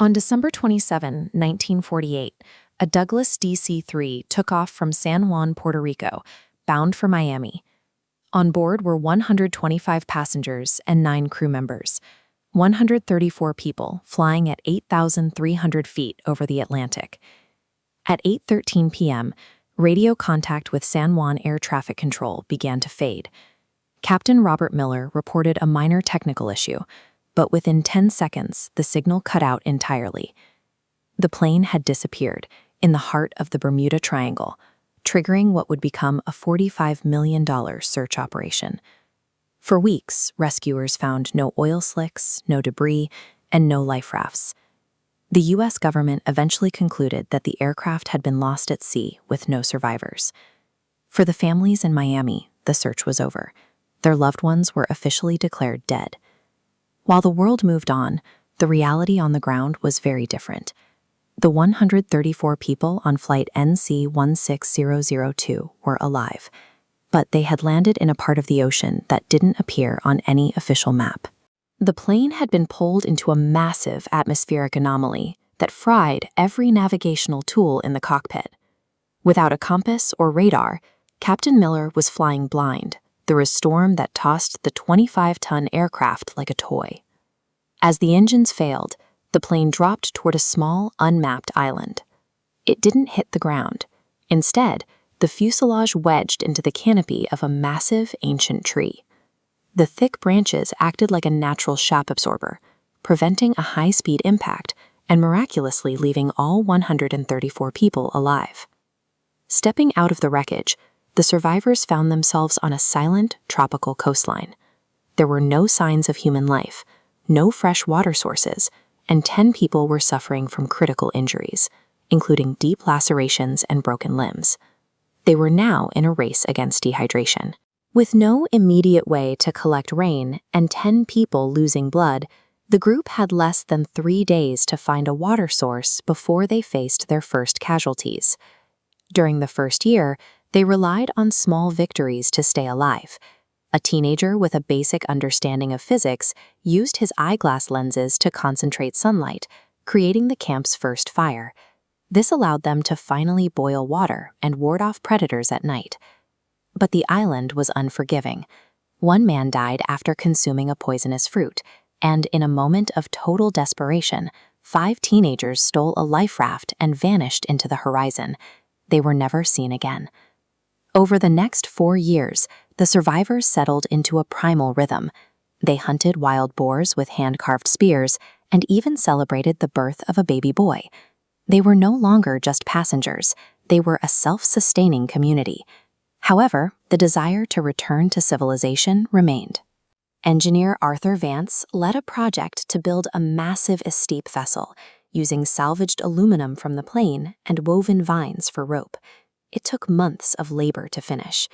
On December 27, 1948, a Douglas DC-3 took off from San Juan, Puerto Rico, bound for Miami. On board were 125 passengers and 9 crew members, 134 people flying at 8,300 feet over the Atlantic. At 8:13 p.m., radio contact with San Juan Air Traffic Control began to fade. Captain Robert Miller reported a minor technical issue, but within 10 seconds, the signal cut out entirely. The plane had disappeared in the heart of the Bermuda Triangle, triggering what would become a $45 million search operation. For weeks, rescuers found no oil slicks, no debris, and no life rafts. The U.S. government eventually concluded that the aircraft had been lost at sea with no survivors. For the families in Miami, the search was over. Their loved ones were officially declared dead. While the world moved on, the reality on the ground was very different. The 134 people on flight NC-16002 were alive, but they had landed in a part of the ocean that didn't appear on any official map. The plane had been pulled into a massive atmospheric anomaly that fried every navigational tool in the cockpit. Without a compass or radar, Captain Miller was flying blind through a storm that tossed the 25-ton aircraft like a toy. As the engines failed, the plane dropped toward a small, unmapped island. It didn't hit the ground. Instead, the fuselage wedged into the canopy of a massive, ancient tree. The thick branches acted like a natural shock absorber, preventing a high-speed impact and miraculously leaving all 134 people alive. Stepping out of the wreckage, the survivors found themselves on a silent, tropical coastline. There were no signs of human life, no fresh water sources, and 10 people were suffering from critical injuries, including deep lacerations and broken limbs. They were now in a race against dehydration. With no immediate way to collect rain and 10 people losing blood, the group had less than 3 days to find a water source before they faced their first casualties. During the first year, they relied on small victories to stay alive. A teenager with a basic understanding of physics used his eyeglass lenses to concentrate sunlight, creating the camp's first fire. This allowed them to finally boil water and ward off predators at night. But the island was unforgiving. One man died after consuming a poisonous fruit, and in a moment of total desperation, 5 teenagers stole a life raft and vanished into the horizon. They were never seen again. Over the next 4 years, the survivors settled into a primal rhythm. They hunted wild boars with hand-carved spears and even celebrated the birth of a baby boy. They were no longer just passengers. They were a self-sustaining community. However, the desire to return to civilization remained. Engineer Arthur Vance led a project to build a massive escape vessel, using salvaged aluminum from the plane and woven vines for rope. It took months of labor to finish.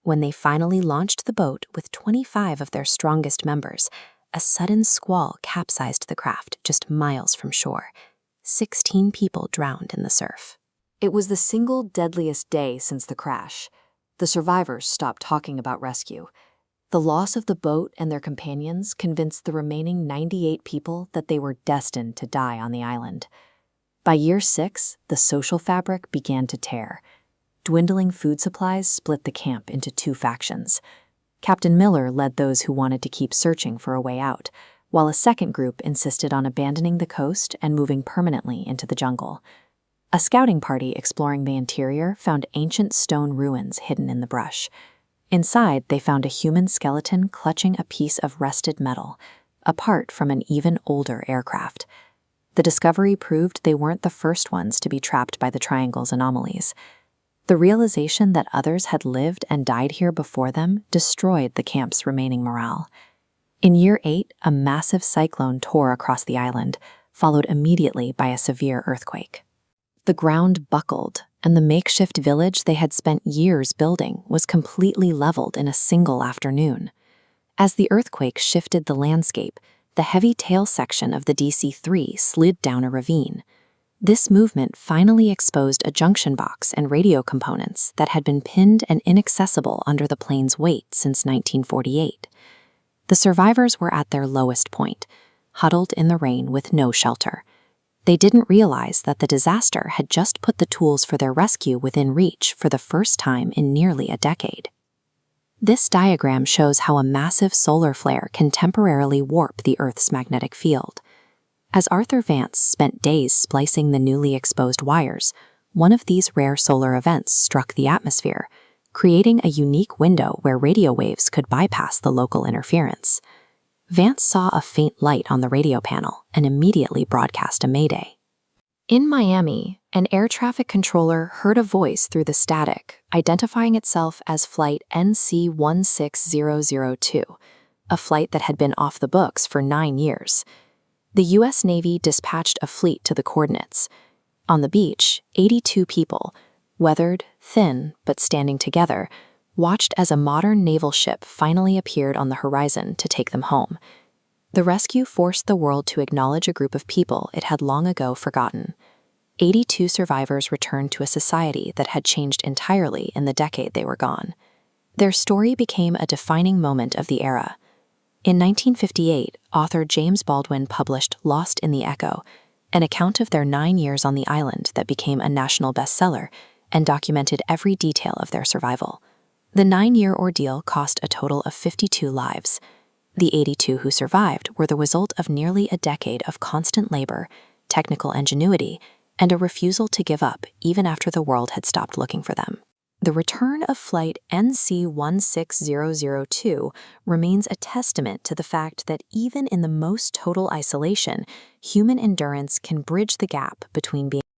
When they finally launched the boat with 25 of their strongest members, a sudden squall capsized the craft just miles from shore. 16 people drowned in the surf. It was the single deadliest day since the crash. The survivors stopped talking about rescue. The loss of the boat and their companions convinced the remaining 98 people that they were destined to die on the island. By year 6, the social fabric began to tear. Dwindling food supplies split the camp into 2 factions. Captain Miller led those who wanted to keep searching for a way out, while a second group insisted on abandoning the coast and moving permanently into the jungle. A scouting party exploring the interior found ancient stone ruins hidden in the brush. Inside, they found a human skeleton clutching a piece of rusted metal, a part from an even older aircraft. The discovery proved they weren't the first ones to be trapped by the Triangle's anomalies. The realization that others had lived and died here before them destroyed the camp's remaining morale. In year 8, a massive cyclone tore across the island, followed immediately by a severe earthquake. The ground buckled, and the makeshift village they had spent years building was completely leveled in a single afternoon. As the earthquake shifted the landscape, the heavy tail section of the DC-3 slid down a ravine. This movement finally exposed a junction box and radio components that had been pinned and inaccessible under the plane's weight since 1948. The survivors were at their lowest point, huddled in the rain with no shelter. They didn't realize that the disaster had just put the tools for their rescue within reach for the first time in nearly a decade. This diagram shows how a massive solar flare can temporarily warp the Earth's magnetic field. As Arthur Vance spent days splicing the newly exposed wires, one of these rare solar events struck the atmosphere, creating a unique window where radio waves could bypass the local interference. Vance saw a faint light on the radio panel and immediately broadcast a mayday. In Miami, an air traffic controller heard a voice through the static, identifying itself as Flight NC16002, a flight that had been off the books for 9 years. The U.S. Navy dispatched a fleet to the coordinates. On the beach, 82 people, weathered, thin, but standing together, watched as a modern naval ship finally appeared on the horizon to take them home. The rescue forced the world to acknowledge a group of people it had long ago forgotten. 82 survivors returned to a society that had changed entirely in the decade they were gone. Their story became a defining moment of the era. In 1958, author James Baldwin published Lost in the Echo, an account of their 9 years on the island that became a national bestseller and documented every detail of their survival. The 9-year ordeal cost a total of 52 lives. The 82 who survived were the result of nearly a decade of constant labor, technical ingenuity, and a refusal to give up even after the world had stopped looking for them. The return of Flight NC16002 remains a testament to the fact that even in the most total isolation, human endurance can bridge the gap between being